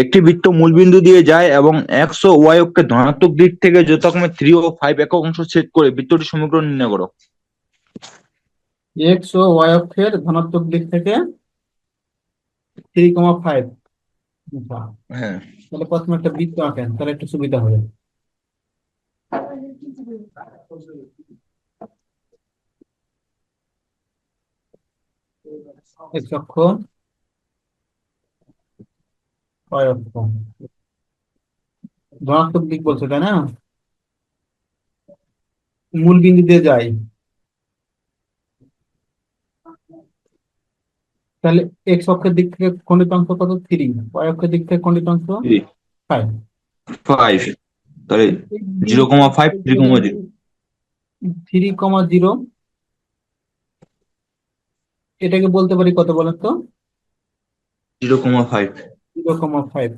একটি বৃত্ত মূলবিন্দু দিয়ে যায় এবং এক্স ও ওয়াই অক্ষের ধনাত্মক দিক থেকে যথাক্রমে 3 ও 5 একক অংশ ছেদ করে বৃত্তটির সমীকরণ নির্ণয় করো। এক্স ও ওয়াই অক্ষের ধনাত্মক দিক থেকে 3,5। আচ্ছা, হ্যাঁ, তাহলে প্রথমে একটা বৃত্ত আঁকেন, তাহলে একটু সুবিধা হবে। এক্স অক্ষ, ওয়াই অক্ষ, ধনাত্মক দিক বলছে তাই না? মূল বিন্দু দিয়ে যায়, তাহলে এক্স অক্ষের দিক থেকে খণ্ডিত অংশ কত? 3। ওয়াই অক্ষের দিক থেকে খণ্ডিত অংশ 5। 5, তাহলে 0,5 3,0। 3,0, এটাকে বলতে পারি কত বলেন তো? 0,5। 0,5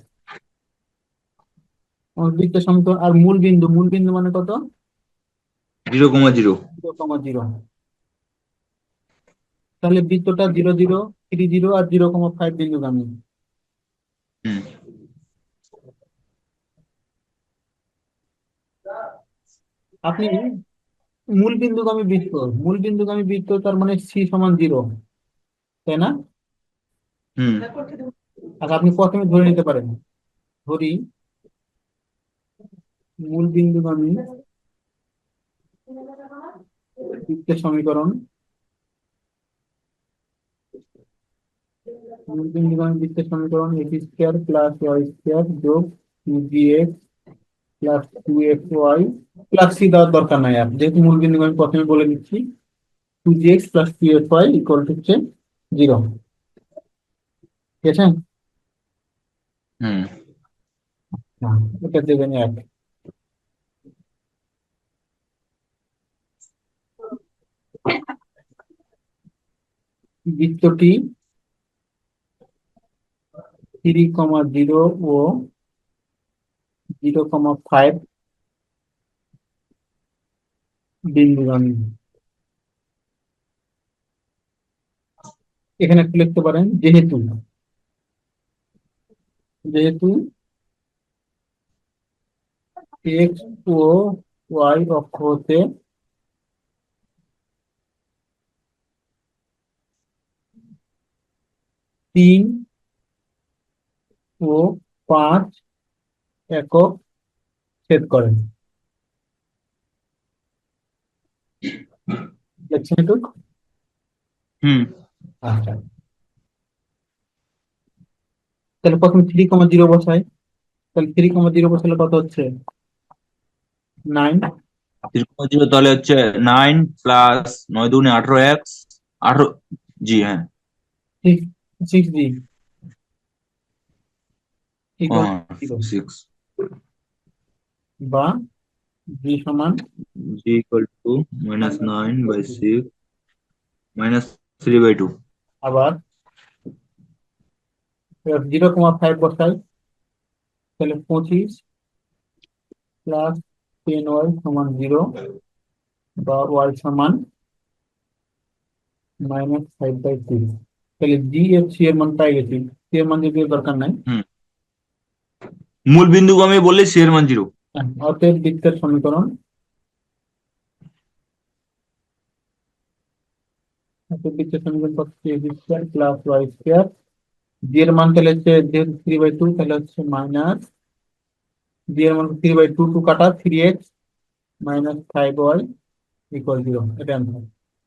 বৃত্ত সমীকরণ। আর মূল বিন্দু, মূল বিন্দু মানে কত? 0,0। 0,0। তাহলে বৃত্তটা 0,0, 3,0 আর 0,5 বিন্দুগামী। হুম। আপনি মূল বিন্দুগামী বৃত্ত, মূল বিন্দুগামী বৃত্ত তার মানে সি সমান 0, তাই না? হুম। আর আপনি প্রথমে ধরে নিতে পারেন, ধরি মূল বিন্দুগামী বৃত্তের সমীকরণ, মূল বিন্দুগামী বৃত্তের সমীকরণ x square plus y square যোগ 2gx plus 2xy plus C দেওয়ার দরকার নাই, আর যেহেতু মূল বিন্দুগামী প্রথমে বলে দিচ্ছি 2gx plus 2xy equal to হচ্ছে 0। ঠিক আছে? হুম। হ্যাঁ, এটা দেবেন 1। বৃত্তটি 3,0 ও 0,5 বিন্দুগামী। এখানে একটু লিখতে পারেন যেহেতু, যেহেতু এক্স ও ওয়াই অক্ষ হতে 3 ও 5 একক ছেদ করেন। দেখছেন একটু? হুম। আচ্ছা, তাহলে প্রথমে 3,0 বসাই। তাহলে 3,0 বসালে কত হচ্ছে? 9। 3,0 তাহলে হচ্ছে 9 প্লাস 9 দুগুণে 18 এক্স 18। জি হ্যাঁ। 6g ইকুয়াল হ্যাঁ, 0, 6। বা জি সমান জি ইকুয়াল টু -9/6 -3/2। আবার 0,5 বসাই, তাহলে 25 প্লাস 10y সমান 0, বা y সমান -5/2। তাহলে জি এফ সি এর মান পাই গেছি, সি এর মান যদি দরকার নাই। হুম। মূল বিন্দুকে আমি বললে সি এর মান 0। হ্যাঁ, অতএব বৃত্তের সমীকরণ, অতএব বৃত্তের সমীকরণ কত? X square plus y square, G এর মান তাহলে হচ্ছে যেহেতু 3/2, তাহলে হচ্ছে মাইনাস, জি এর মান 3/2, 2 কাটা 3x -5y ইকুয়াল 0। এটা অ্যান্সার।